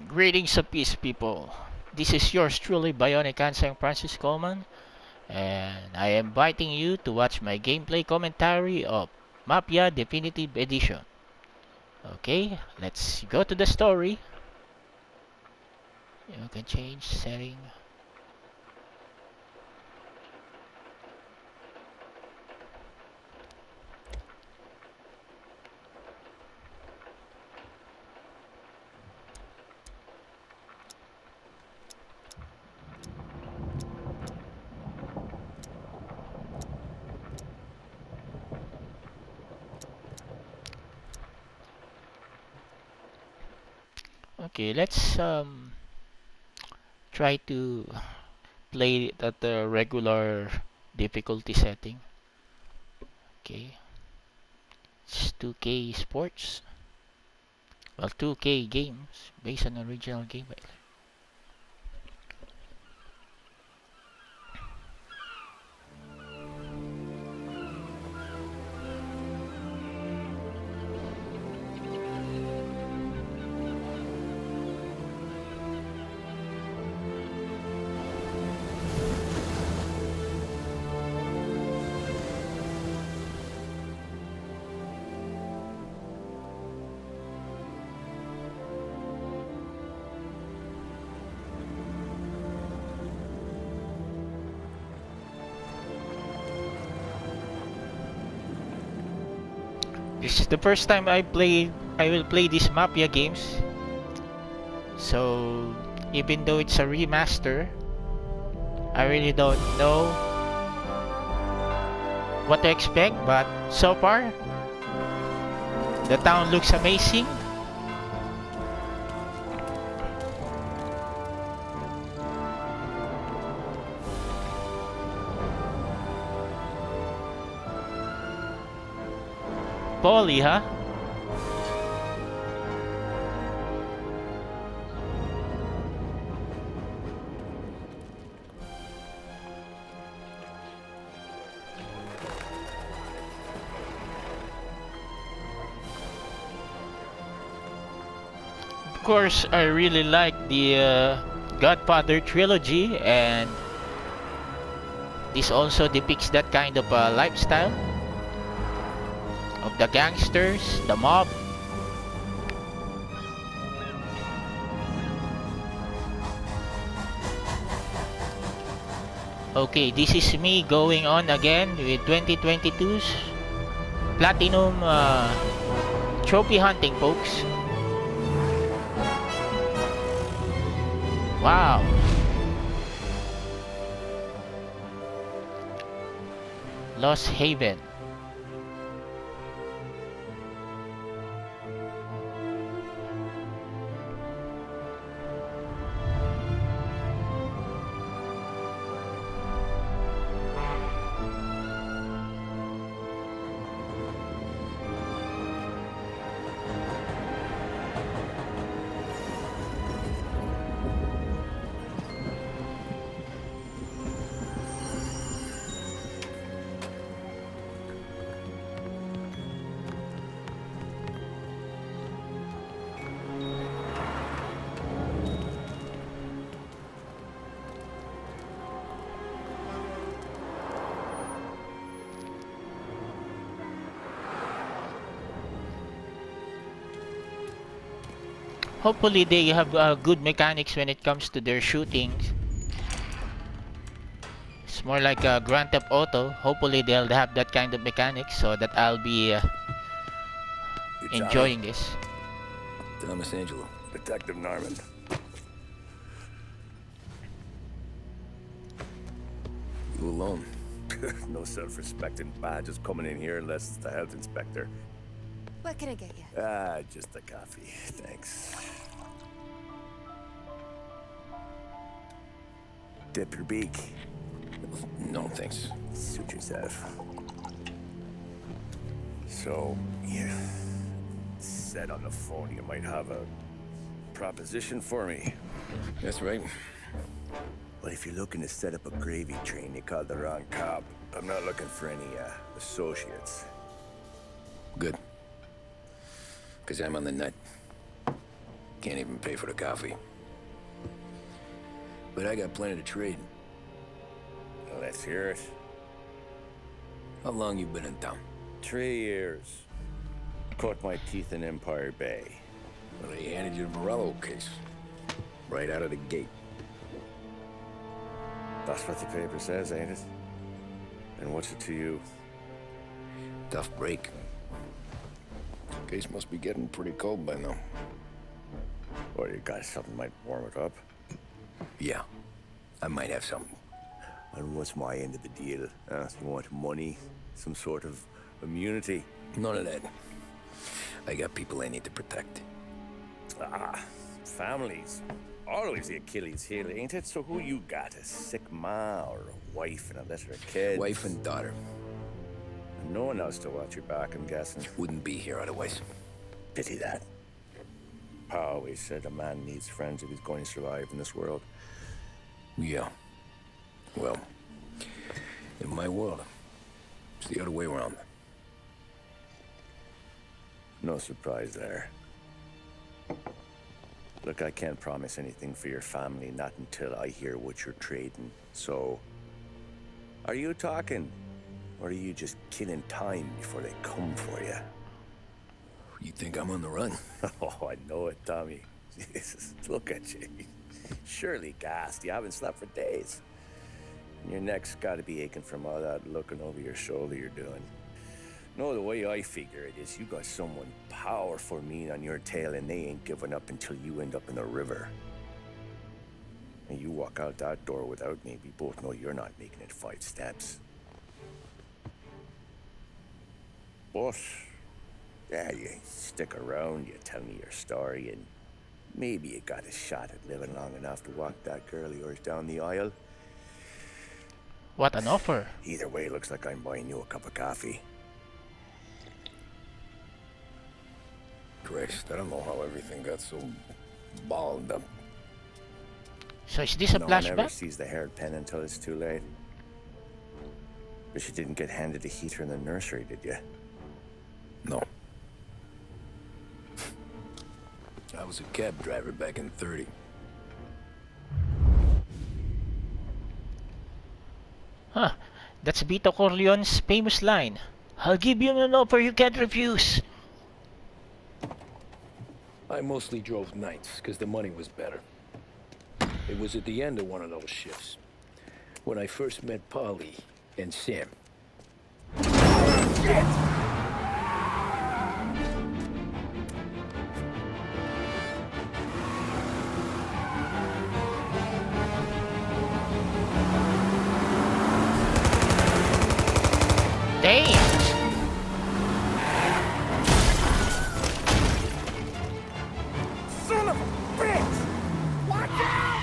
Greetings of peace, people. This is yours truly, Bionic Anseng Francis Coleman, and I am inviting you to watch my gameplay commentary of Mafia Definitive Edition. Okay, let's go to the story. You can change setting. Okay, let's try to play it at the regular difficulty setting. Okay, it's 2K sports. Well, 2K games based on original game. This is the first time I will play these Mafia games. So even though it's a remaster, I really don't know what to expect, but so far the town looks amazing. Poly, huh? Of course, I really like the Godfather trilogy, and this also depicts that kind of lifestyle of the gangsters, the mob. Okay, this is me going on again with 2022's Platinum Trophy Hunting, folks. Wow. Lost Haven. Hopefully they have good mechanics when it comes to their shooting. It's more like a Grand Theft Auto. Hopefully they'll have that kind of mechanics so that I'll be enjoying this. Thomas Angelo. Detective Norman. You alone? No self-respecting badges coming in here unless it's the health inspector. What can I get you? Just a coffee, thanks. Dip your beak. No, thanks. Suit yourself. So, yeah. Said on the phone you might have a proposition for me. That's right. Well, if you're looking to set up a gravy train, you called the wrong cop. I'm not looking for any, associates. Good. Because I'm on the nut. Can't even pay for the coffee. But I got plenty to trade. Well, let's hear it. How long you been in town? 3 years. Cut my teeth in Empire Bay. Well, they handed you the Morello case. Right out of the gate. That's what the paper says, ain't it? And what's it to you? Tough break. Case must be getting pretty cold by now. Or you got something might warm it up? Yeah, I might have something. And what's my end of the deal? You want money? Some sort of immunity? None of that. I got people I need to protect. Ah, families. Always the Achilles heel, ain't it? So who you got? A sick ma or a wife and a litter of kids? Wife and daughter. And no one else to watch your back, I'm guessing. Wouldn't be here otherwise. Pity that. Pa always said a man needs friends if he's going to survive in this world. Yeah. Well, in my world, it's the other way around. No surprise there. Look, I can't promise anything for your family, not until I hear what you're trading. So, are you talking? Or are you just killing time before they come for you? You think I'm on the run? Oh, I know it, Tommy. Jesus, look at you. Surely gassed. You haven't slept for days. And your neck's got to be aching from all that looking over your shoulder you're doing. No, the way I figure it is you got someone powerful mean on your tail and they ain't giving up until you end up in the river. And you walk out that door without me, we both know you're not making it 5 steps. But, yeah, you stick around, you tell me your story, and maybe you got a shot at living long enough to walk that girl of yours down the aisle. What an offer. Either way, looks like I'm buying you a cup of coffee. Christ, I don't know how everything got so balled up. So is this a No one ever flashback? sees the haired pen until it's too late. But you didn't get handed a heater in the nursery, did you? No. I was a cab driver back in 30. Huh. That's Vito Corleone's famous line. I'll give you an offer you can't refuse. I mostly drove nights, because the money was better. It was at the end of one of those shifts, when I first met Polly and Sam. Damn! Son of a bitch! Watch out!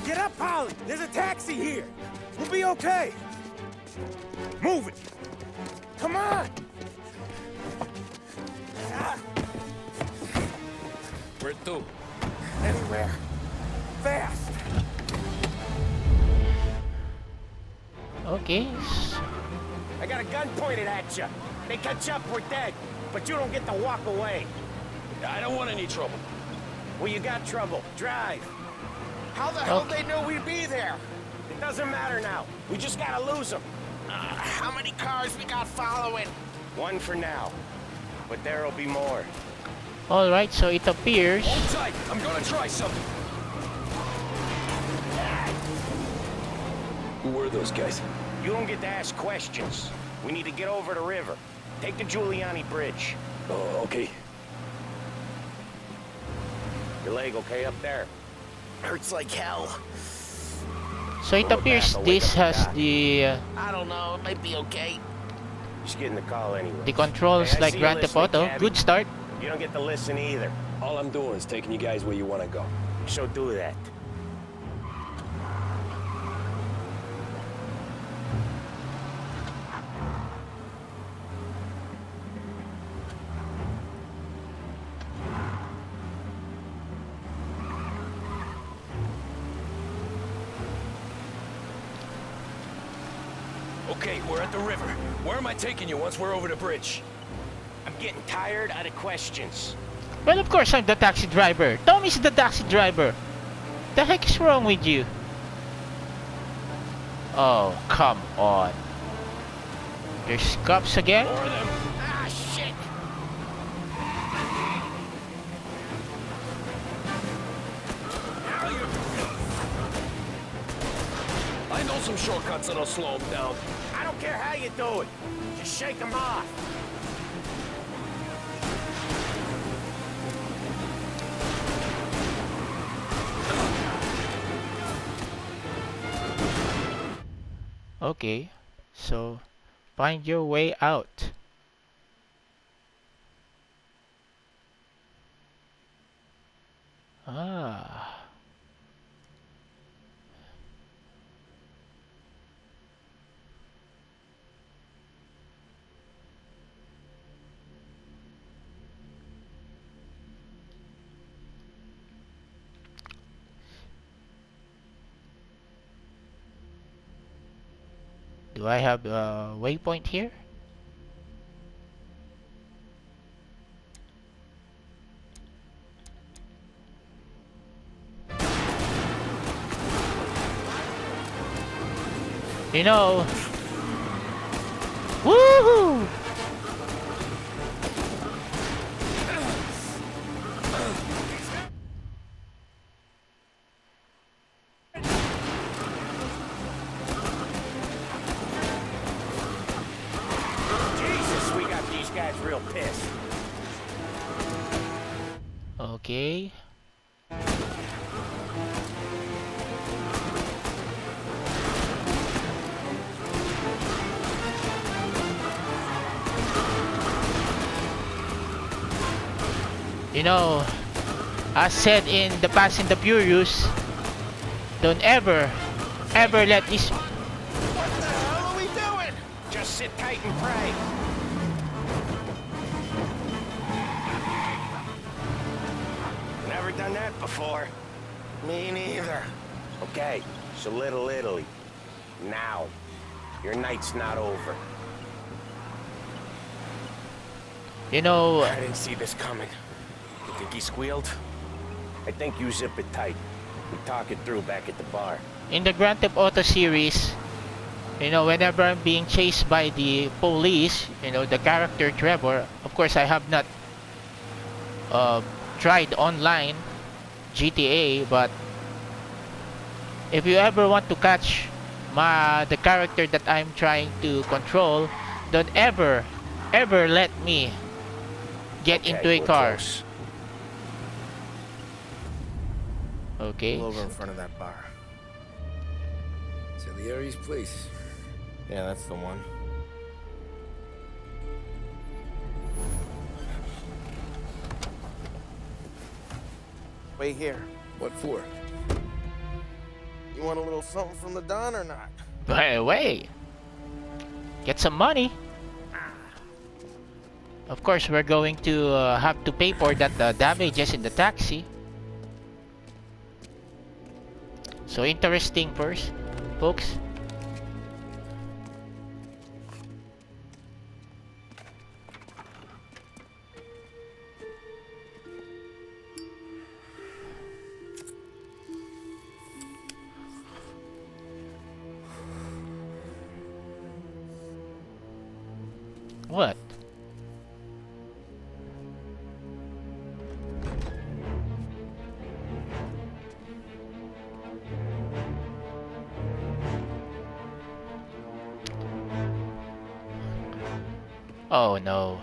Get up, Polly! There's a taxi here! We'll be okay! Move it! Come on! Where to? Anywhere. Fast! Okay. I got a gun pointed at you. They catch up, we're dead. But you don't get to walk away. I don't want any trouble. Well, you got trouble. Drive. How the hell they knew we'd be there? It doesn't matter now. We just gotta lose them. How many cars we got following? One for now. But there'll be more. Alright, so it appears Hold tight, I'm gonna try something. Who were those guys? You don't get to ask questions. We need to get over the river. Take the Giuliani Bridge. Oh, okay. Your leg okay up there? Hurts like hell. so it appears this has the I don't know, it might be okay. Just getting the call anyway. the controls Hey, I like see you Grand Theft listening, Auto. Cabby. Good start. You don't get to listen either. All I'm doing is taking you guys where you want to go. So do that. Okay, we're at the river. Where am I taking you once we're over the bridge? I'm getting tired of the questions. Well, of course I'm the taxi driver. Tommy's the taxi driver. The heck is wrong with you? Oh, come on. There's cops again? More of them. Ah, shit. I know some shortcuts that'll slow them down. I don't care how you do it. Just shake them off. Okay, so find your way out. Ah. Do I have a waypoint here? You know. Woohoo! Jesus, we got these guys real pissed. Okay. You know, as said in the Fast and the Furious, don't ever let this. What the hell are we doing? Just sit tight and pray. Never done that before. Me neither. Okay, so Little Italy. Now. Your night's not over. You know, I didn't see this coming. You think he squealed? I think you zip it tight. We talk it through back at the bar. in the Grand Theft Auto series, you know, whenever I'm being chased by the police, you know, the character Trevor, of course I have not tried online GTA, but if you ever want to catch the character that I'm trying to control, don't ever let me get Okay, into a we're car. close. Okay. Pull over in front of that bar. Salieri's place. Yeah, that's the one. Wait here. What for? You want a little something from the Don or not? Wait. Get some money. Of course, we're going to have to pay for that damages in the taxi. So interesting first, folks. What? Oh no.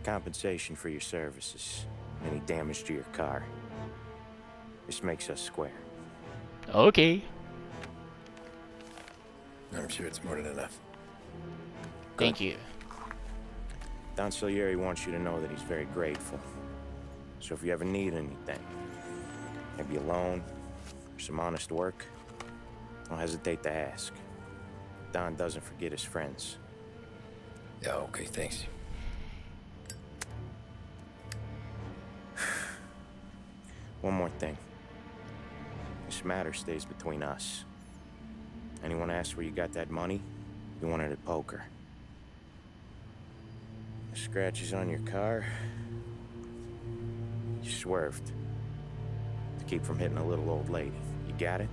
Compensation for your services. Any damage to your car. This makes us square. Okay. I'm sure it's more than enough. Thank you. Don Salieri wants you to know that he's very grateful. So if you ever need anything, maybe a loan or some honest work, don't hesitate to ask. Don doesn't forget his friends. Yeah, okay, thanks. One more thing. This this matter stays between us. Anyone asks where you got that money, you won it at poker. The scratches on your car, you swerved. To keep from hitting a little old lady. You got it?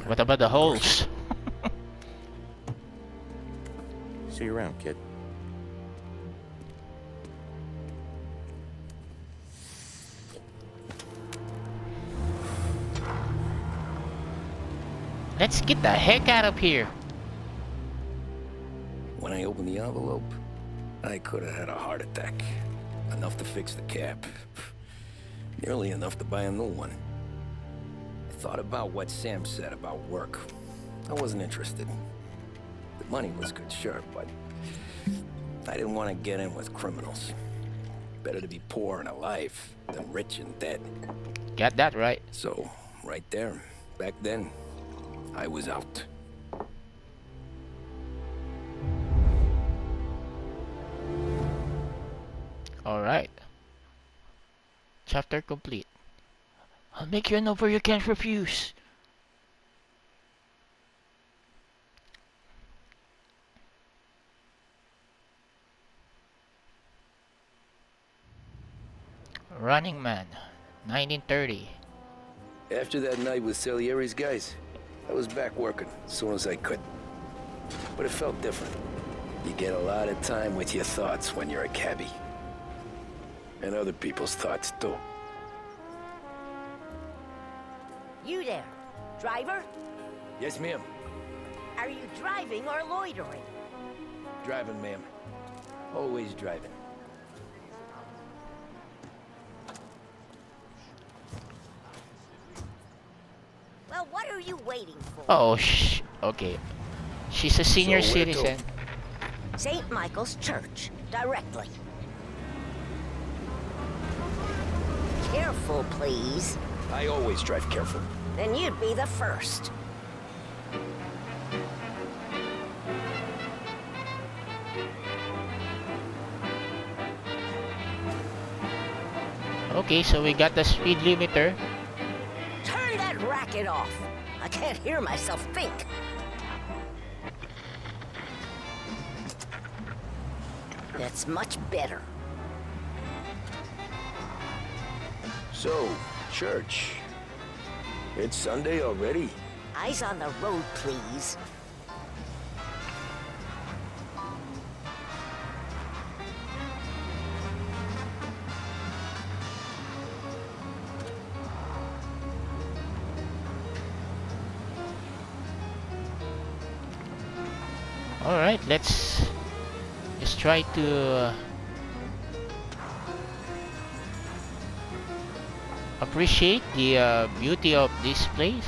What about the holes? See you around, kid. Let's get the heck out of here. When I opened the envelope, I could have had a heart attack. Enough to fix the cap. Nearly enough to buy a new one. I thought about what Sam said about work. I wasn't interested. The money was good, sure, but I didn't want to get in with criminals. Better to be poor and alive than rich and dead. Got that right. So, right there, back then, I was out. Alright. Chapter complete. I'll make you an offer you can't refuse. Running Man, 1930. After that night with Salieri's guys, I was back working as soon as I could. But it felt different. You get a lot of time with your thoughts when you're a cabbie. And other people's thoughts, too. You there, driver? Yes, ma'am. Are you driving or loitering? Driving, ma'am. Always driving. Well, what are you waiting for? Oh, okay. She's a senior So where to? citizen. St. Michael's Church, directly. Careful, please. I always drive careful. Then you'd be the first. Okay, so we got the speed limiter. Turn that racket off. I can't hear myself think. That's much better. So, church. It's Sunday already? Eyes on the road, please. Alright, let's just try to appreciate the beauty of this place.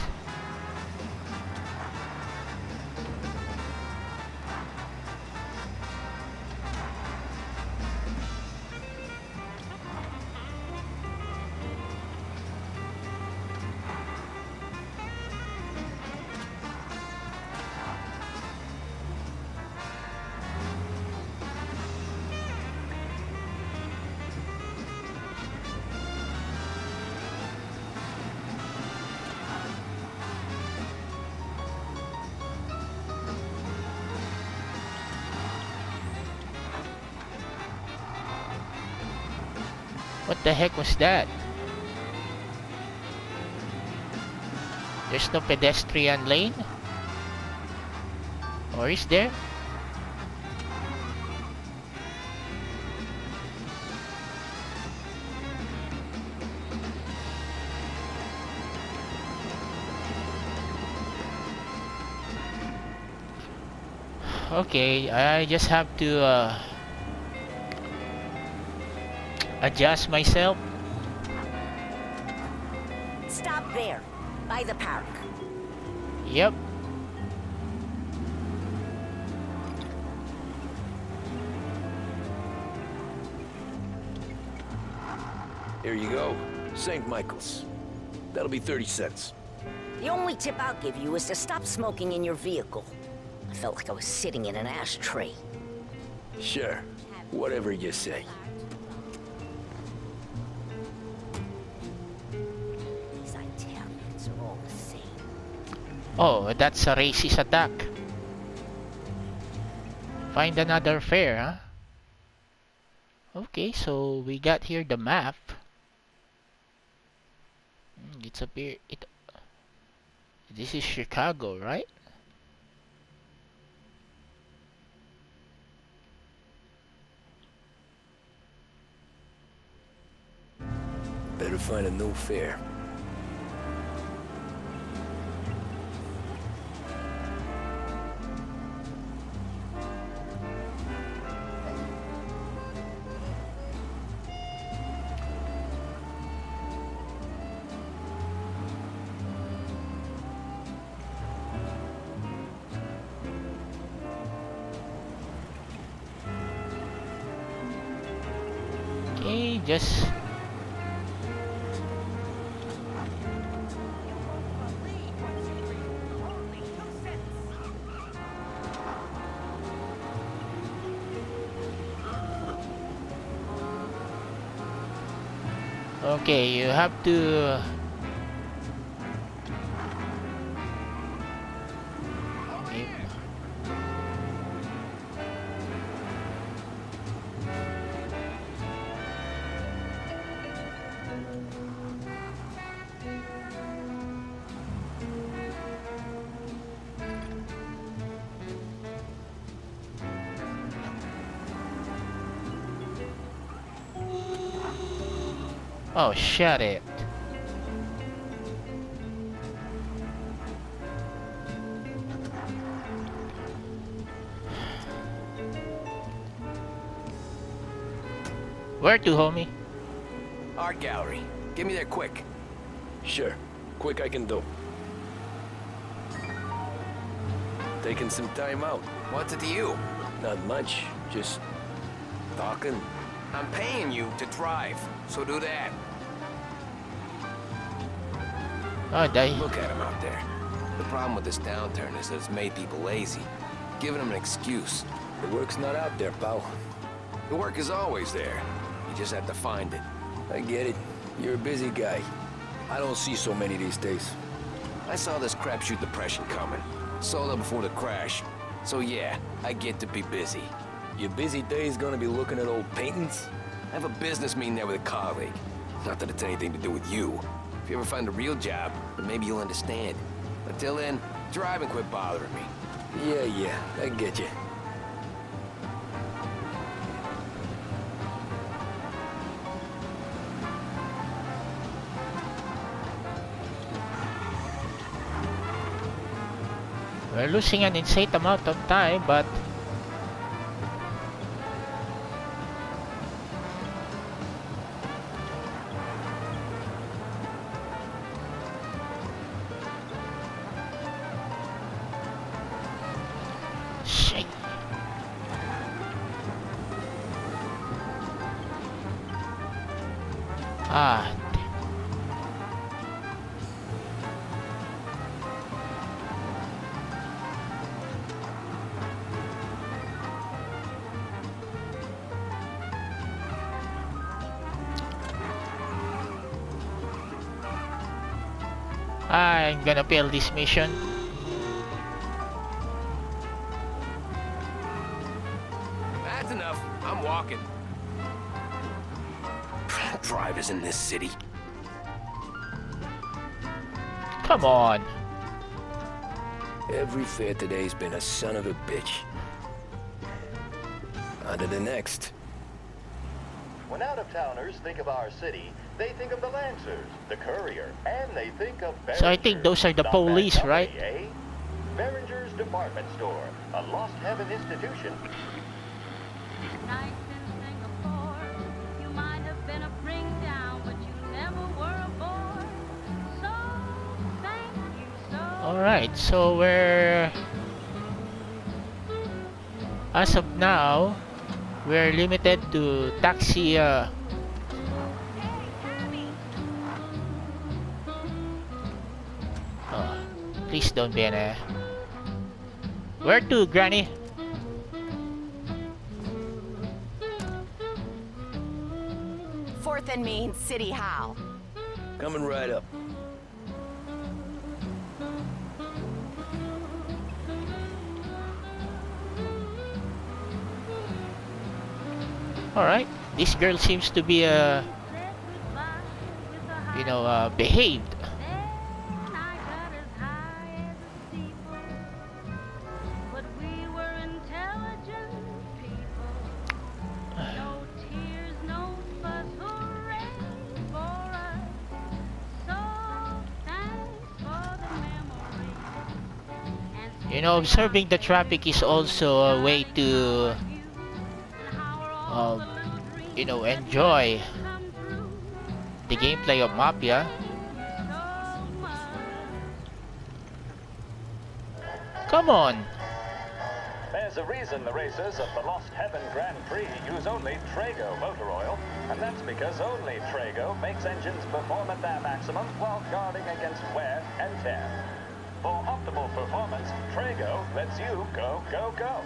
What the heck was that? There's no pedestrian lane? Or is there? Okay, I just have to adjust myself. Stop there, by the park. Yep. Here you go. St. Michael's. That'll be 30 cents. The only tip I'll give you is to stop smoking in your vehicle. I felt like I was sitting in an ashtray. Sure. Whatever you say. These Italians are all the Oh, that's a racist attack. Find another fare, huh? Okay, so we got here the map. It's appear it. This is Chicago, right? Better find a new fare. Okay, just okay, you have to oh, shut it. Where to, homie? Art gallery. Get me there quick. Sure. Quick I can do. Taking some time out. What's it to you? Not much. Just talking. I'm paying you to drive, so do that. Oh, die. Look at him out there. The problem with this downturn is that it's made people lazy, giving them an excuse. The work's not out there, pal. The work is always there. You just have to find it. I get it. You're a busy guy. I don't see so many these days. I saw this crapshoot depression coming. Sold out before the crash. So yeah, I get to be busy. Your busy day's gonna be looking at old paintings? I have a business meeting there with a colleague. Not that it's anything to do with you. If you ever find a real job, then maybe you'll understand. Until then, drive and quit bothering me. Yeah, I get you. We're losing an insane amount of time, but shit. Ah, I'm gonna fail this mission. That's enough. I'm walking. Drivers in this city. Come on. Every fare today's been a son of a bitch. On to the next. When out-of-towners think of our city, they think of the Lancers, the Courier, and they think of Behringer's. So I think those are the Not police, bad right? company, eh? Behringer's Department Store, a lost heaven institution. Nights in Singapore, you might have been a bring down, but you never were a bore. So thank you so. Alright, so we're as of now we're limited to taxi Hey, Abby. oh, please don't be an where to, Granny? Fourth and Main, City Hall. Coming right up. Alright, this girl seems to be behaved. Then I got as high as a steeple, but we were intelligent people. No tears, no fuss, hooray for us. So thanks for the memory. And You know, observing the traffic is also a way to, enjoy the gameplay of Mafia. Come on! There's a reason the racers of the Lost Heaven Grand Prix use only Trago motor oil, and that's because only Trago makes engines perform at their maximum while guarding against wear and tear. For optimal performance, Trago lets you go, go, go.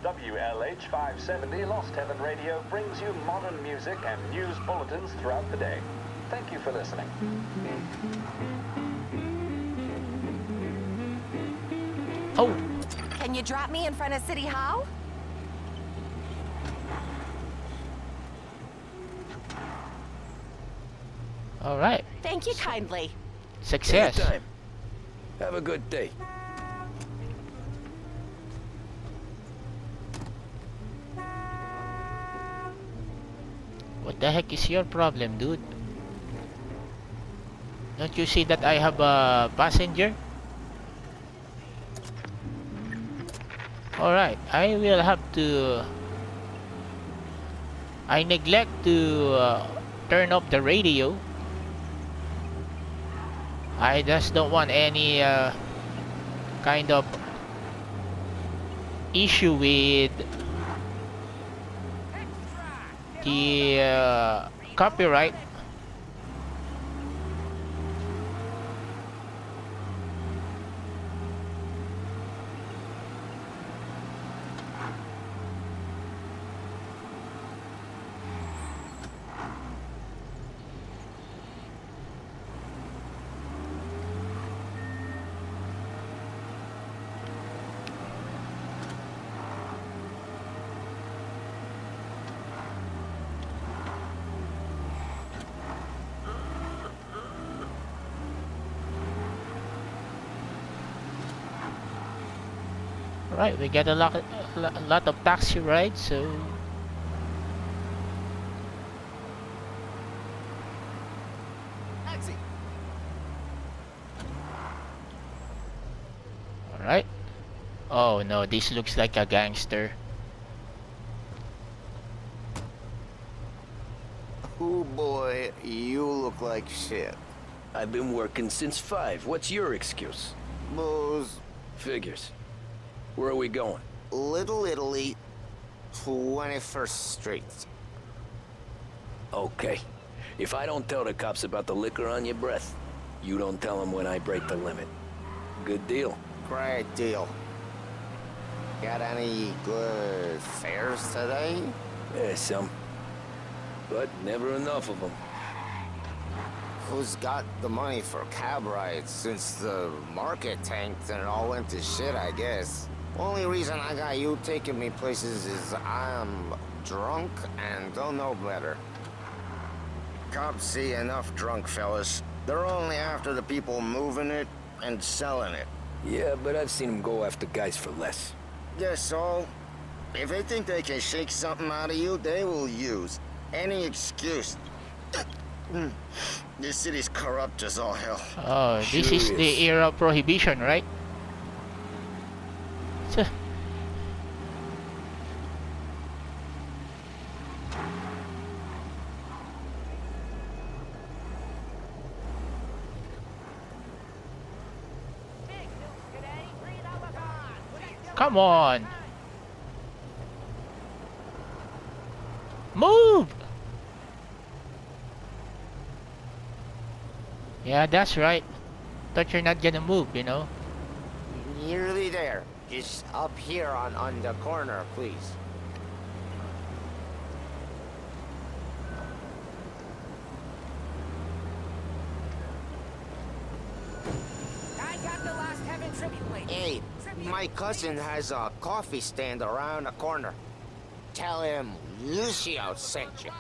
WLH 570 Lost Heaven Radio brings you modern music and news bulletins throughout the day. Thank you for listening. Oh! Can you drop me in front of City Hall? Alright. Thank you kindly. Success. Anytime. Have a good day. What the heck is your problem, dude? Don't you see that I have a passenger? Alright, I will have to... I neglect to turn off the radio. I just don't want any kind of issue with the copyright. Right, we get a lot of taxi rides, so Taxi. alright. Oh no, this looks like a gangster. Oh boy, you look like shit. I've been working since 5. What's your excuse? Booze. Figures. Where are we going? Little Italy, 21st Street. Okay. If I don't tell the cops about the liquor on your breath, you don't tell them when I break the limit. Good deal. Great deal. Got any good fares today? Yeah, some. But never enough of them. Who's got the money for cab rides since the market tanked and it all went to shit, I guess? Only reason I got you taking me places is I'm drunk and don't know better. Cops see enough drunk fellas. They're only after the people moving it and selling it. Yeah, but I've seen them go after guys for less. Guess so. If they think they can shake something out of you, they will use any excuse. This city's corrupt as all hell. Oh, this Sure is the era of prohibition, right? So, come on. Move! Yeah, that's right. Thought you're not gonna move, you know? Nearly there. Just up here on the corner, please. I got the Lost Heaven tribute plate. Hey, My cousin has a coffee stand around the corner. Tell him Lucio sent you.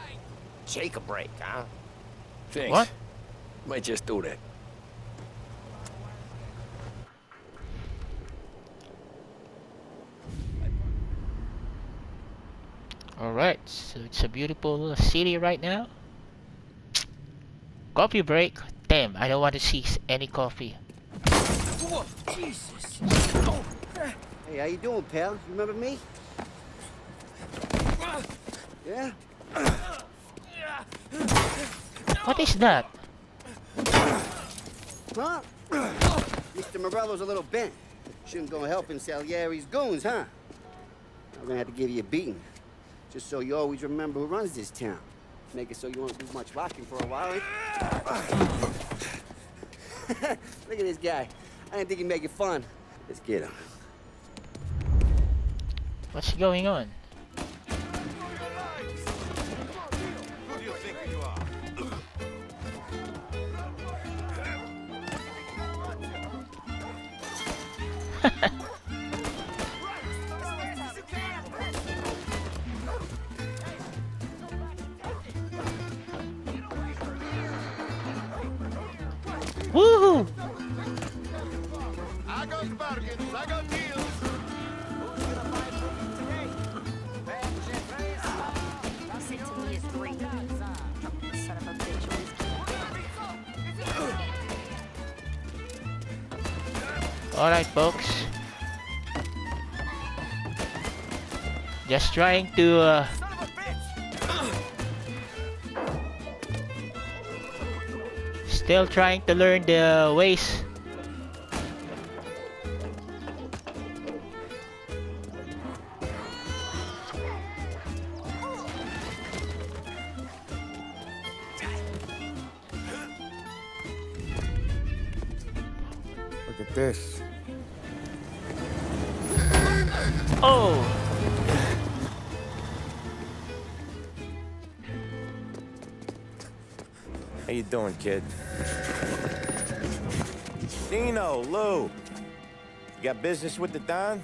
Take a break, huh? Thanks. What? Might just do that. Alright, so it's a beautiful city right now. Coffee break? Damn, I don't want to see any coffee. Whoa, Jesus. Hey, how you doing, pal? You remember me? Yeah? What is that? Huh? Mr. Morello's a little bent. Shouldn't go helping Salieri's goons, huh? I'm gonna have to give you a beating. Just so you always remember who runs this town. Make it so you won't do much rocking for a while, eh? Look at this guy. I didn't think he'd make it fun. Let's get him. What's going on? Woohoo! I got bargains, I got deals. Listen to me as three. Son of a bitch. Alright, folks. Just trying to still trying to learn the ways. Look at this. Oh! How you doing, kid? Dino, Lou. You got business with the Don?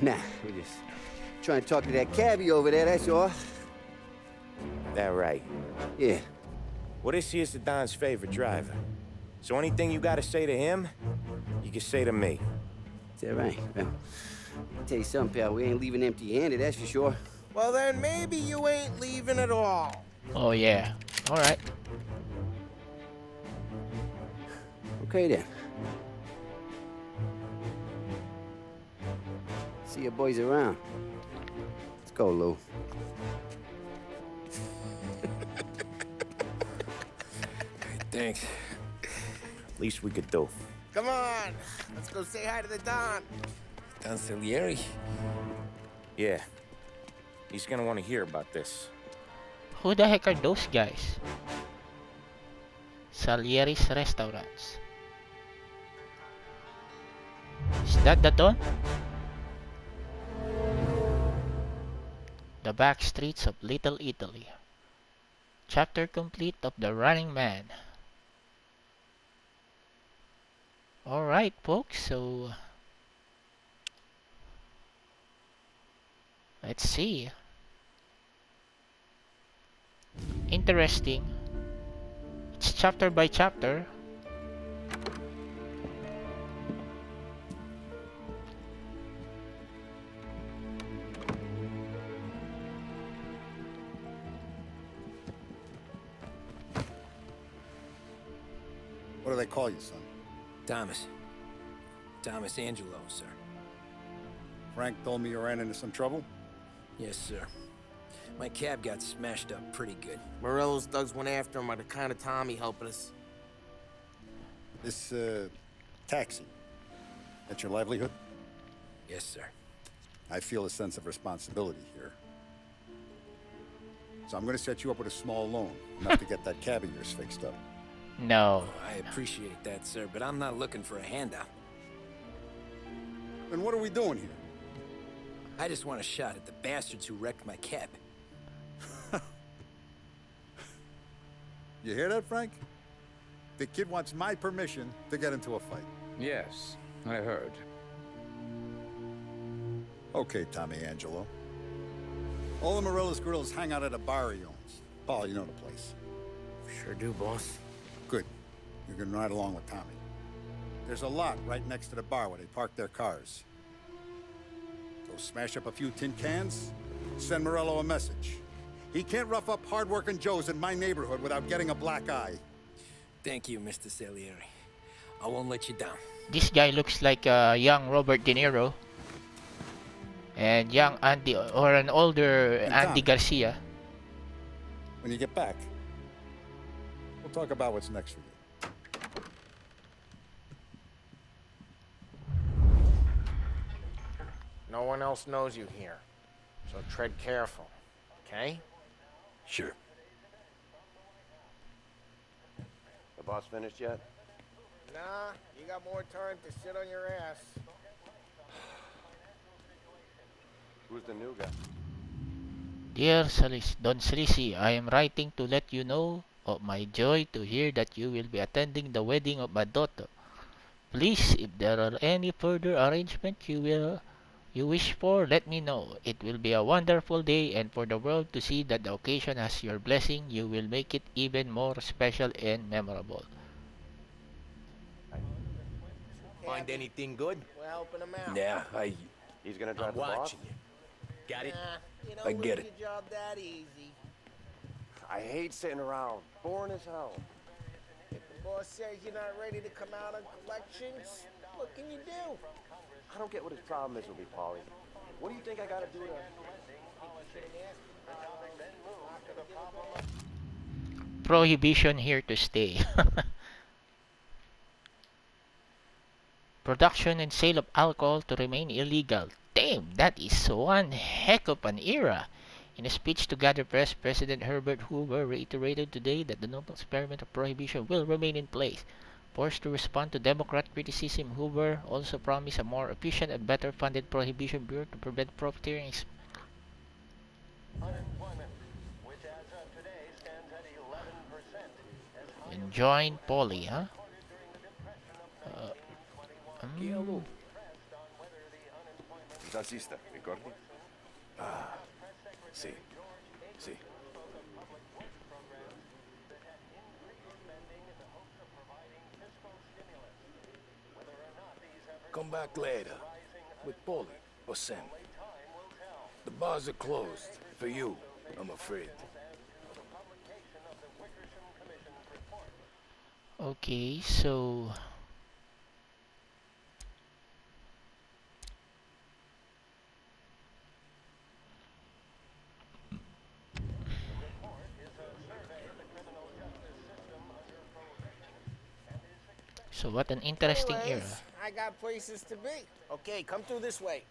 Nah, we're just trying to talk to that cabbie over there, that's all. That right. Yeah. Well, this here's the Don's favorite driver. So anything you gotta say to him, you can say to me. Is that right? Well, I'll tell you something, pal. We ain't leaving empty-handed, that's for sure. Well, then maybe you ain't leaving at all. Oh yeah. Alright. Okay, then. See your boys around. Let's go, Lou. Thanks. Least we could do. Come on, let's go say hi to the Don. Don Salieri? Yeah. He's gonna want to hear about this. Who the heck are those guys? Salieri's Restaurants. Is that the Don? The back streets of Little Italy. Chapter complete of The Running Man. Alright, folks, so let's see. Interesting. It's chapter by chapter. What do they call you, son? Thomas. Thomas Angelo, sir. Frank told me you ran into some trouble? Yes, sir. My cab got smashed up pretty good. Morello's thugs went after him by the kind of Tommy helping us. This, taxi. That's your livelihood? Yes, sir. I feel a sense of responsibility here. So I'm gonna set you up with a small loan, enough to get that cab of yours fixed up. No. I appreciate that, sir, but I'm not looking for a handout. Then what are we doing here? I just want a shot at the bastards who wrecked my cab. You hear that, Frank? The kid wants my permission to get into a fight. Yes, I heard. Okay, Tommy Angelo. All the Morella's girls hang out at a bar he owns. Paul, you know the place. Sure do, boss. Good. You can ride along with Tommy. There's a lot right next to the bar where they park their cars. Go smash up a few tin cans, send Morello a message. He can't rough up hard-working Joes in my neighborhood without getting a black eye. Thank you, Mr. Salieri. I won't let you down. This guy looks like a young Robert De Niro. And young Andy, or an older And Andy Tom, Garcia. when you get back, we'll talk about what's next for you. No one else knows you here, so tread careful, okay? Sure. The boss finished yet? Nah, you got more time to sit on your ass. Who's the new guy? Dear Don Salisi, I am writing to let you know of my joy to hear that you will be attending the wedding of my daughter. Please, if there are any further arrangements you wish for, let me know. It will be a wonderful day, and for the world to see that the occasion has your blessing, you will make it even more special and memorable. Find anything good? We're helping him out. Yeah, He's gonna drive I'm the boss? watching you. Got it? Nah, you I don't get lose it. your job that easy. I hate sitting around. Boring as hell. If the boss says you're not ready to come out on collections, what can you do? I don't get what his problem is with me, Paulie. What do you think I gotta do to... Prohibition here to stay. Production and sale of alcohol to remain illegal. Damn, that is one heck of an era. In a speech to gather press, President Herbert Hoover reiterated today that the noble experiment of prohibition will remain in place. Forced to respond to Democrat criticism, Hoover also promised a more efficient and better funded prohibition bureau to prevent profiteering. And join Polly, huh? Zazzista, ricordi? Ah, sì, sì. Come back later. With Polly or Sam. The bars are closed. For you, I'm afraid. Okay, so what an interesting era. Anyways, I got places to be. Okay, come through this way.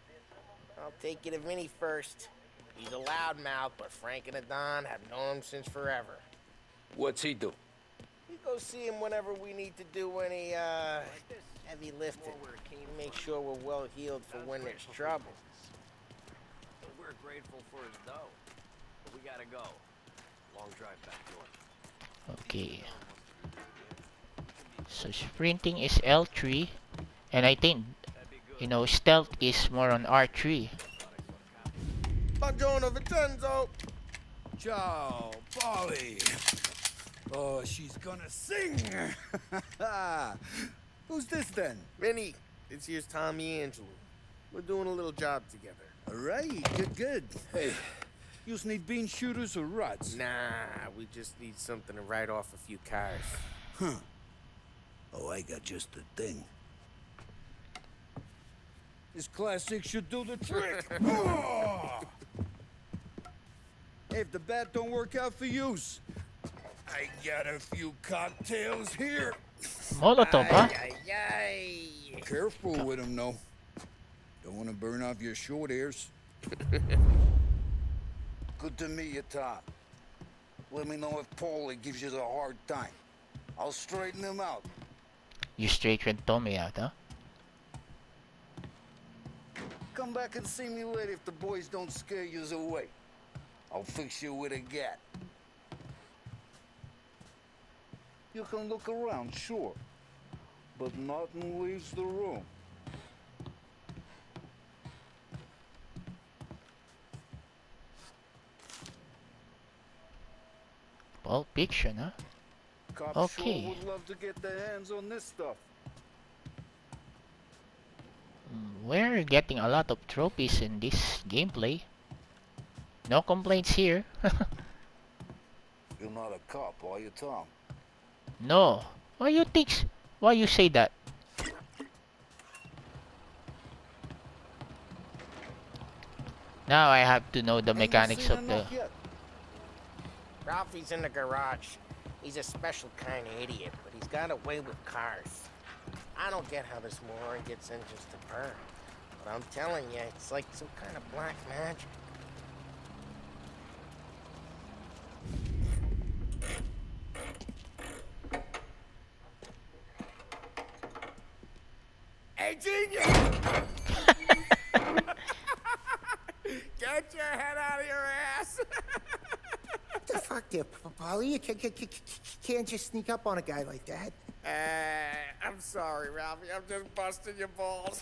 I'll take you to Vinny first. He's a loudmouth, but Frank and the Don have known him since forever. What's he do? We go see him whenever we need to do any, heavy lifting. Make sure we're well healed for when there's trouble. We're grateful for his dough. But we gotta go. Long drive back north. Okay. So sprinting is L3, and I think, stealth is more on R3. Buongiorno, Vincenzo! Ciao, Polly. Oh, she's gonna sing. Who's this then? Vinny, this here's Tommy Angelo. We're doing a little job together. All right, good. Hey, You need bean shooters or rods? Nah, we just need something to write off a few cars. Huh. Oh, I got just the thing. This classic should do the trick. Oh! Hey, if the bat don't work out for yous, I got a few cocktails here. Molotov, huh? Careful with them, though. Don't want to burn off your short hairs. Good to meet you, Tom. Let me know if Paulie gives you the hard time. I'll straighten him out. You straightened Tommy out, huh? Come back and see me later if the boys don't scare yous away. I'll fix you with a gat. You can look around, sure. But nothing leaves the room. Pulp Fiction, huh? Cops Okay. sure would love to get their hands on this stuff. We're getting a lot of trophies in this gameplay. No complaints here. You're not a cop, are you, Tom? No. Why you say that? Now I have to know the mechanics of the... Ralphie's in the garage. He's a special kind of idiot, but he's got a way with cars. I don't get how this moron gets engines to burn. But I'm telling you, it's like some kind of black magic. Hey, genius! Get your head out of your ass! What the fuck there, Polly? You can't just sneak up on a guy like that. I'm sorry, Ralphie. I'm just busting your balls.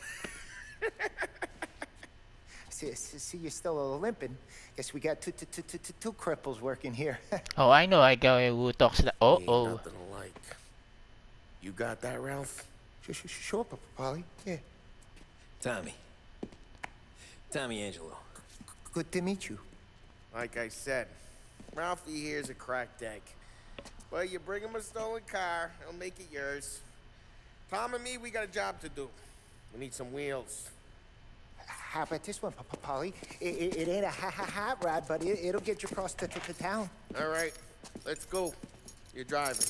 See, you're still limping. Guess we got two cripples working here. Oh, I know a guy who talks that. Oh, Ain't oh. nothing alike. You got that, Ralph? Sure, Polly. Yeah. Tommy. Tommy Angelo. Good to meet you. Like I said, Ralphie here's a cracked egg. Well, you bring him a stolen car, he'll make it yours. Tom and me, we got a job to do. We need some wheels. How about this one, Polly? It ain't a hot rod, but it'll get you across to town. All right, let's go. You're driving.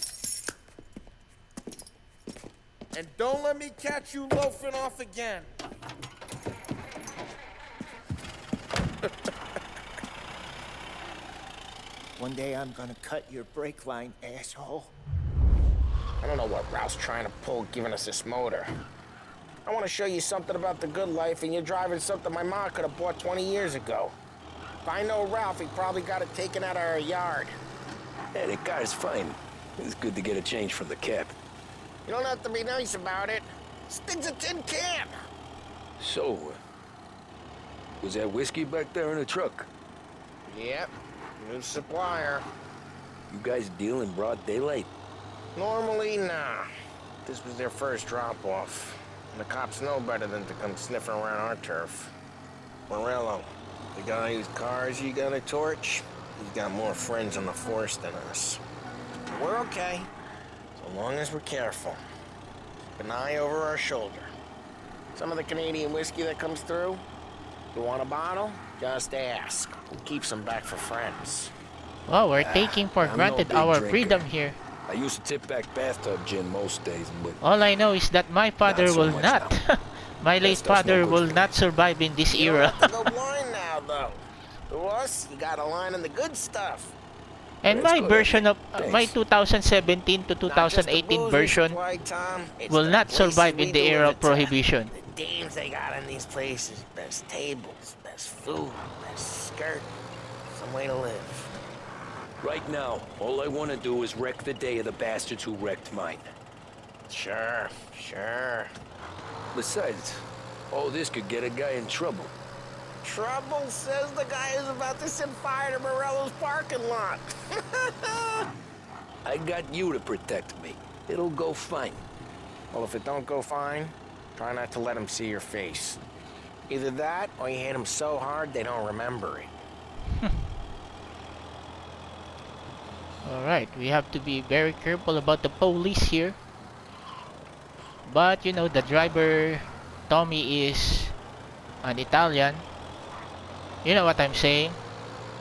And don't let me catch you loafing off again. One day I'm gonna cut your brake line, asshole. I don't know what Ralph's trying to pull giving us this motor. I want to show you something about the good life, and you're driving something my mom could have bought 20 years ago. If I know Ralph, he probably got it taken out of our yard. Hey, the car's fine. It's good to get a change from the cab. You don't have to be nice about it. This thing's a tin can. So, was that whiskey back there in the truck? Yep, new supplier. You guys deal in broad daylight? Normally, nah. This was their first drop-off. And the cops know better than to come sniffing around our turf. Morello, the guy whose cars you got a torch, he's got more friends on the force than us. We're okay, so long as we're careful. Keep an eye over our shoulder. Some of the Canadian whiskey that comes through, you want a bottle? Just ask. We'll keep some back for friends. Well, we're taking for I'm no granted big our drinker. freedom here. I used to tip back bathtub gin most days, but... All I know is that my father Not so will much not. My late stuff's no father good will for not survive in this You era. don't have to go blind now, though. To us, you got a line in the good stuff. And Let's my go version then. of my 2017 to Not just the 2018 booze we version supply, Tom, it's will the not places survive we in the era deliver of to. prohibition. The dames they got in these places, best tables, best food, best skirt, some way to live. Right now, all I want to do is wreck the day of the bastards who wrecked mine. Sure. Besides, all this could get a guy in trouble. Trouble, says the guy who's about to set fire to Morello's parking lot. I got you to protect me. It'll go fine. Well, if it don't go fine, try not to let him see your face. Either that, or you hit him so hard they don't remember it. Alright, we have to be very careful about the police here. But you know, the driver, Tommy, is an Italian. You know what I'm saying?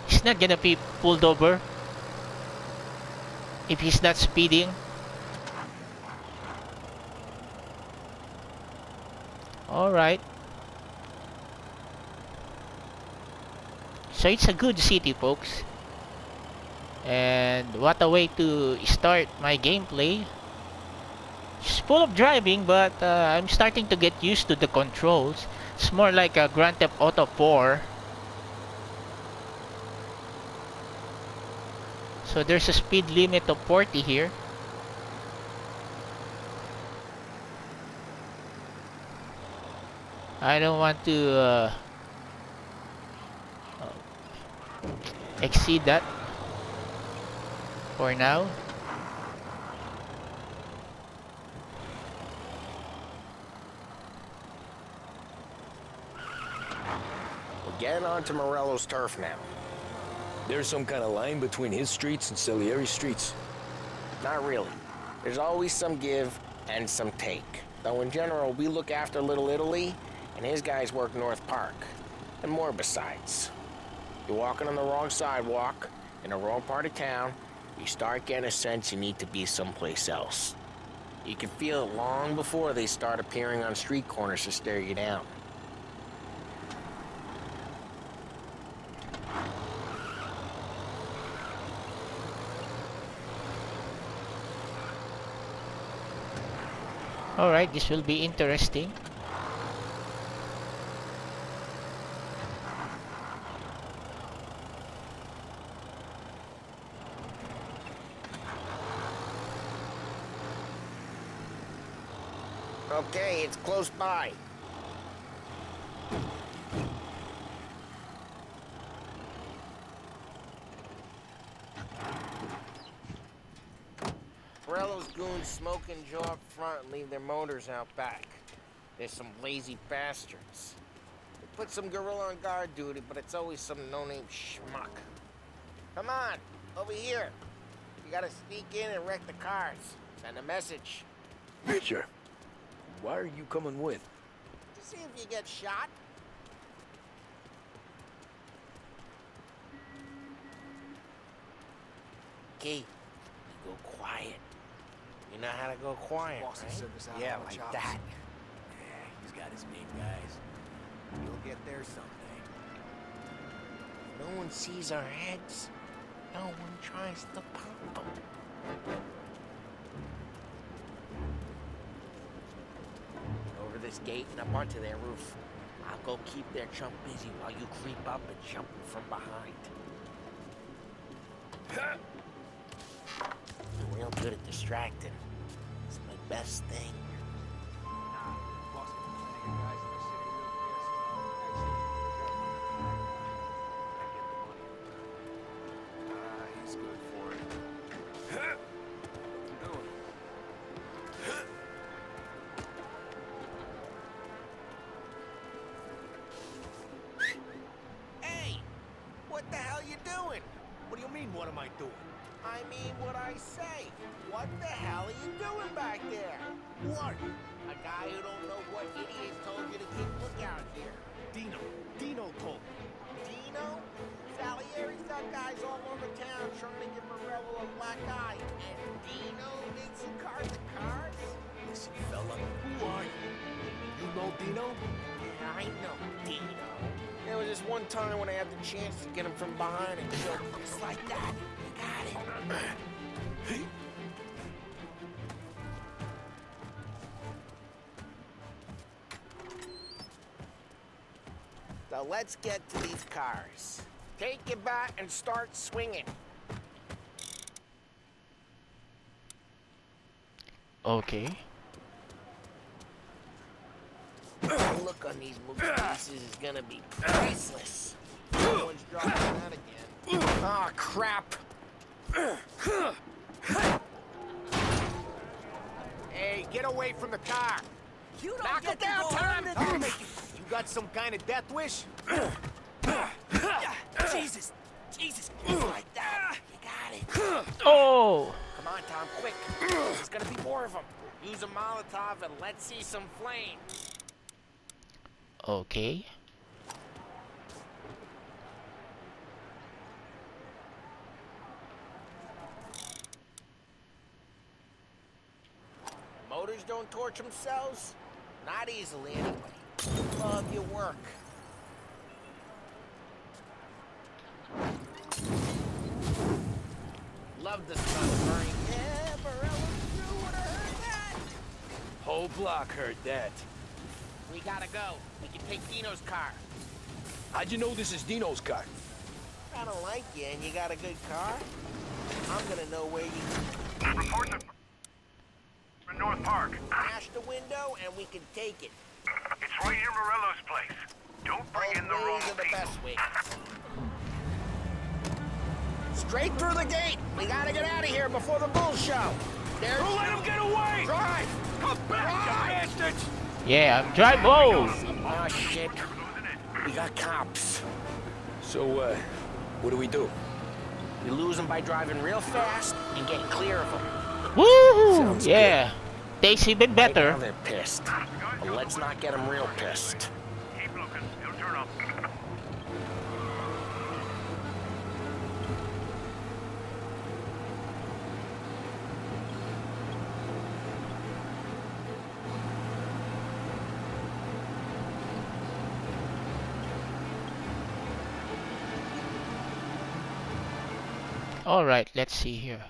He's not gonna be pulled over if he's not speeding. Alright. So it's a good city, folks. And what a way to start my gameplay. It's full of driving, but I'm starting to get used to the controls. It's more like a Grand Theft Auto 4. So there's a speed limit of 40 here. I don't want to exceed that. for now. We're getting onto Morello's turf now. There's some kind of line between his streets and Salieri's streets. Not really. There's always some give and some take. Though in general, we look after Little Italy, and his guys work North Park. And more besides. You're walking on the wrong sidewalk, in the wrong part of town, you start getting a sense you need to be someplace else. You can feel it long before they start appearing on street corners to stare you down. Alright, this will be interesting. Okay, it's close by. Morello's goons smoke and jaw up front and leave their motors out back. There's some lazy bastards. They put some gorilla on guard duty, but it's always some no-name schmuck. Come on, over here. You gotta sneak in and wreck the cars. Send a message. Sure. Why are you coming with? To see if you get shot. Key, you go quiet. You know how to go quiet, right? Yeah, like that. Yeah, he's got his big guys. You'll get there someday. No one sees our heads. No one tries to pop them. Over this gate and up onto their roof. I'll go keep their chump busy while you creep up and jump from behind. I'm real good at distracting. It's my best thing. He's good for it. Hey! What the hell you doing? What do you mean, what am I doing? I mean what I say. What the hell are you doing back there? What? A guy who don't know what idiot told you to keep lookout here. Dino told me. Dino? Salieri's got guys all over town trying to give Morello a black eye. And Dino thinks he cards the cards? Listen, fella, who are you? You know Dino? Yeah, I know Dino. There was this one time when I had the chance to get him from behind and choke him just like that. You got it. So let's get to these cars. Take your bat and start swinging. Okay. The look on these movie pieces is gonna be priceless. No one's dropping that again. Ah, crap. Hey, get away from the car. You don't knock it down, Tom! You got some kind of death wish? Jesus! Jesus! Like that! You got it! Oh! Come on, Tom, quick! There's gonna be more of them. Use a Molotov and let's see some flame. Okay. Motors don't torch themselves? Not easily, anyway. Love your work. Love the smell of burning. Yeah, Morello's crew would have heard that. Whole block heard that. We gotta go. We can take Dino's car. How'd you know this is Dino's car? I don't like you and you got a good car. I'm gonna know where you... Report to North Park. Smash the window and we can take it. It's right near Morello's place. Don't bring in the wrong Both ways are the people. best ways. Straight through the gate. We gotta get out of here before the bulls show. There's... Don't let him get away! Drive! Come back, you bastards! Yeah, I'm drive. Whoa! Oh, shit. We got cops. So, what do we do? We lose them by driving real fast and getting clear of them. Woo! Yeah. Tastes even Right better. now they're pissed. But let's not get them real pissed. Keep looking. He'll turn up. Alright, let's see here.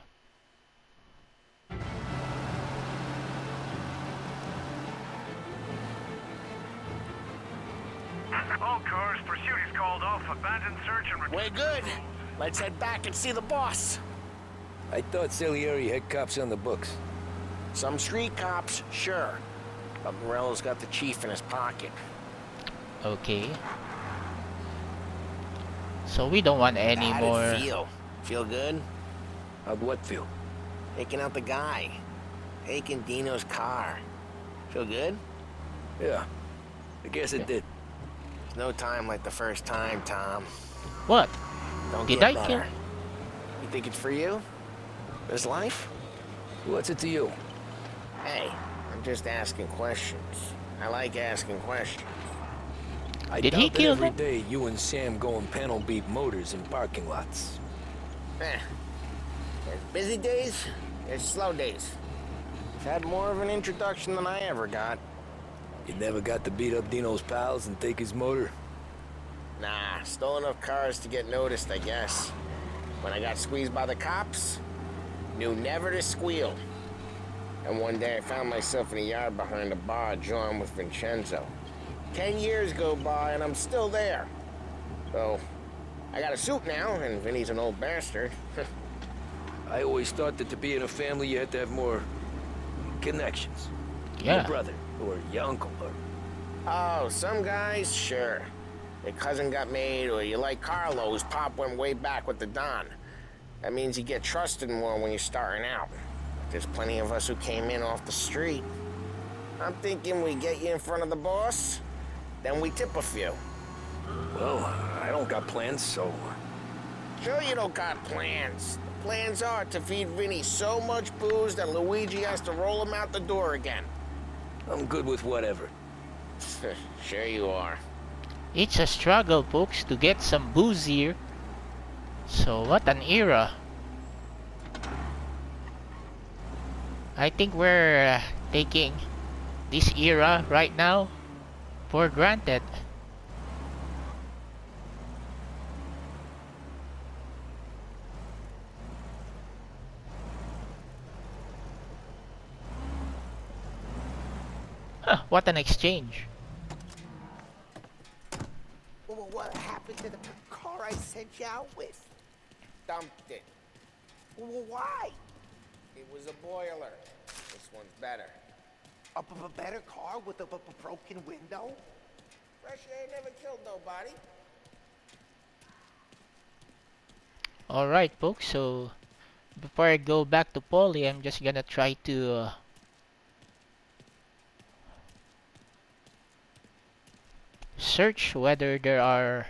All cars, pursuit is called off. Abandoned search and return. We're good. Let's head back and see the boss. I thought Salieri had cops on the books. Some street cops, sure. But Morello's got the chief in his pocket. Okay. So we don't want any How'd more. it feel? Feel good? How'd what feel? Taking out the guy. Taking Dino's car. Feel good? Yeah, I guess it did. There's no time like the first time, Tom. What? Don't Did get I better. kill? You think it's for you? This life? What's it to you? Hey, I'm just asking questions. I like asking questions. I Did doubt he that kill every them? day you and Sam go and panel beat motors in parking lots. There's busy days, there's slow days. You've had more of an introduction than I ever got. You never got to beat up Dino's pals and take his motor? Nah, stole enough cars to get noticed, I guess. When I got squeezed by the cops, knew never to squeal. And one day I found myself in a yard behind a bar drawing with Vincenzo. 10 years go by and I'm still there. So, I got a suit now, and Vinny's an old bastard. I always thought that to be in a family you had to have more connections. Yeah. Your brother, or your uncle, or... Oh, some guys, sure. Your cousin got made, or you like Carlos, Pop went way back with the Don. That means you get trusted more when you're starting out. There's plenty of us who came in off the street. I'm thinking we get you in front of the boss, then we tip a few. Well, I don't got plans, so... Sure you don't got plans. The plans are to feed Vinny so much booze that Luigi has to roll him out the door again. I'm good with whatever. Sure you are. It's a struggle, folks, to get some booze here. So what an era. I think we're taking this era right now for granted. Huh, what an exchange. Well, what happened to the car I sent you out with? Dumped it. Well, why? It was a boiler. This one's better. A better car with a broken window? Fresh air never killed nobody. Alright, folks, so before I go back to Polly, I'm just gonna try to search whether there are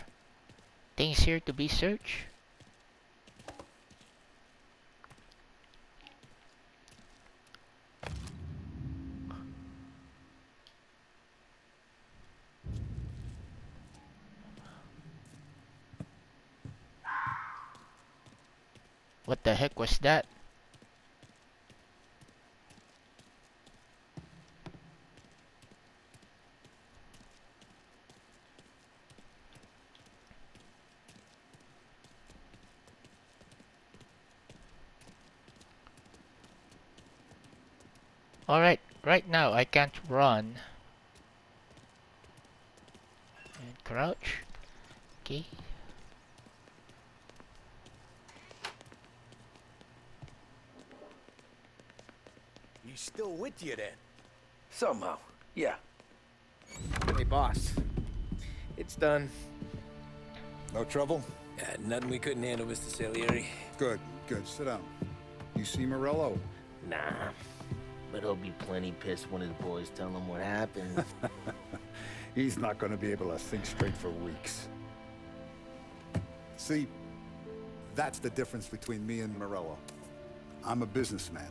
things here to be searched. What the heck was that? Alright, right now I can't run. And crouch. Okay. He's still with you then? Somehow, yeah. Hey, boss. It's done. No trouble? Nothing we couldn't handle, Mr. Salieri. Good, good. Sit down. You see Morello? Nah. But he'll be plenty pissed when his boys tell him what happened. He's not going to be able to think straight for weeks. See, that's the difference between me and Morello. I'm a businessman.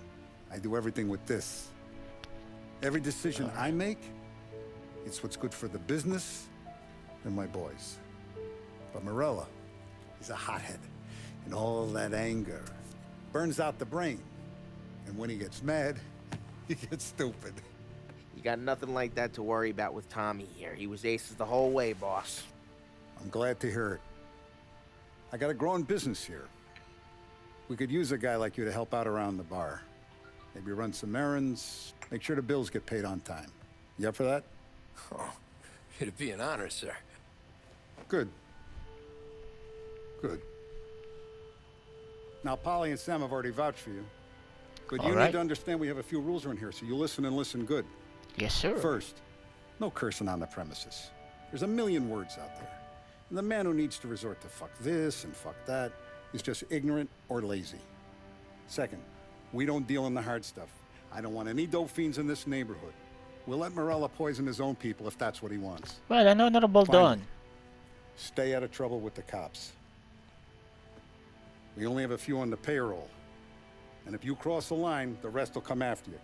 I do everything with this. Every decision I make, it's what's good for the business and my boys. But Morello, he's a hothead. And all that anger burns out the brain. And when he gets mad, he gets stupid. You got nothing like that to worry about with Tommy here. He was aces the whole way, boss. I'm glad to hear it. I got a growing business here. We could use a guy like you to help out around the bar. Maybe run some errands, make sure the bills get paid on time. You up for that? Oh, it'd be an honor, sir. Good. Good. Now, Polly and Sam have already vouched for you. But you need to understand we have a few rules around here, so you listen and listen good. Yes, sir. First, no cursing on the premises. There's a million words out there. And the man who needs to resort to fuck this and fuck that is just ignorant or lazy. Second, we don't deal in the hard stuff. I don't want any dope fiends in this neighborhood. We'll let Morella poison his own people if that's what he wants. Well, an honorable Don. Stay out of trouble with the cops. We only have a few on the payroll. And if you cross the line, the rest will come after you.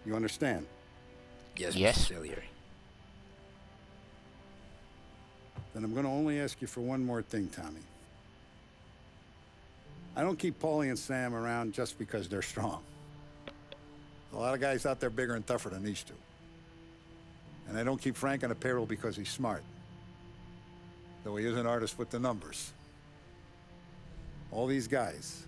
You understand? Yes, yes. Mr. Salieri. Then I'm going to only ask you for one more thing, Tommy. I don't keep Paulie and Sam around just because they're strong. A lot of guys out there bigger and tougher than these two. And I don't keep Frank on a payroll because he's smart. Though he is an artist with the numbers. All these guys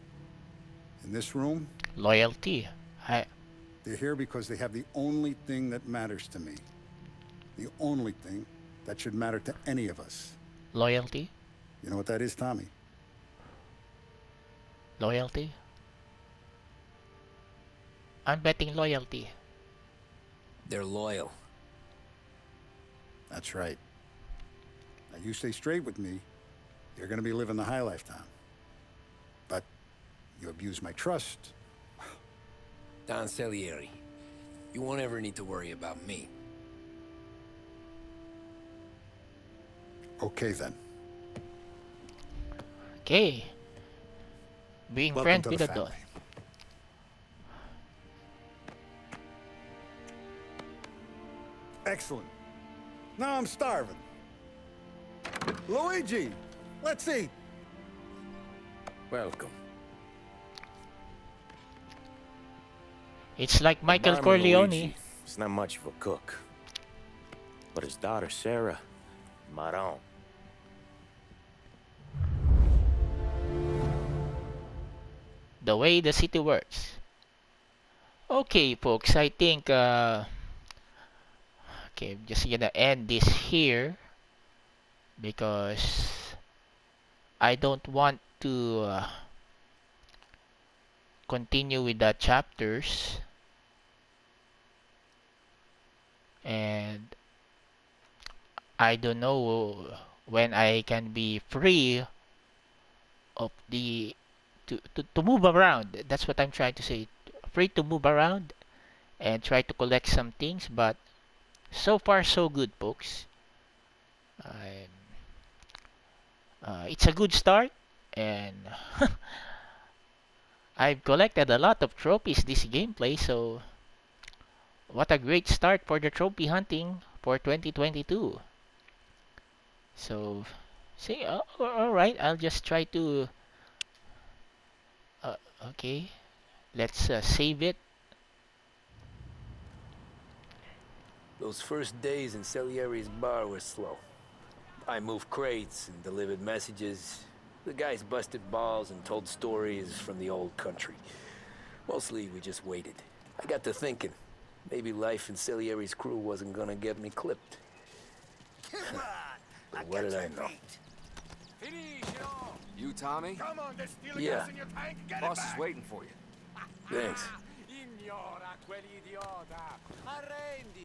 in this room... Loyalty. They're here because they have the only thing that matters to me. The only thing that should matter to any of us. Loyalty? You know what that is, Tommy? Loyalty? I'm betting loyalty. They're loyal. That's right. Now you stay straight with me, you're gonna be living the high life, Tom. But you abuse my trust. Don Salieri, you won't ever need to worry about me. Okay, then. Okay. Being friends with the Don. Excellent. Now I'm starving. Luigi, let's eat. Welcome. It's like Michael Barman Corleone. Luigi, he's not much of a cook. But his daughter, Sarah, Maron. The way the city works. Okay, folks, I think okay, I'm just gonna end this here because I don't want to continue with the chapters, and I don't know when I can be free of the to move around. That's what I'm trying to say. Free to move around and try to collect some things, but so far so good, folks. It's a good start, and I've collected a lot of trophies this gameplay, so what a great start for the trophy hunting for 2022. So, see, alright, I'll just try to okay, let's save it. Those first days in Salieri's bar were slow. I moved crates and delivered messages. The guys busted balls and told stories from the old country. Mostly we just waited. I got to thinking, maybe life in Salieri's crew wasn't gonna get me clipped. But what did I know? You, Tommy? Come on, there's still Yeah. gas in your tank. Get Boss it is back. waiting for you. Thanks. Ignora quell'idiota. Arrendi.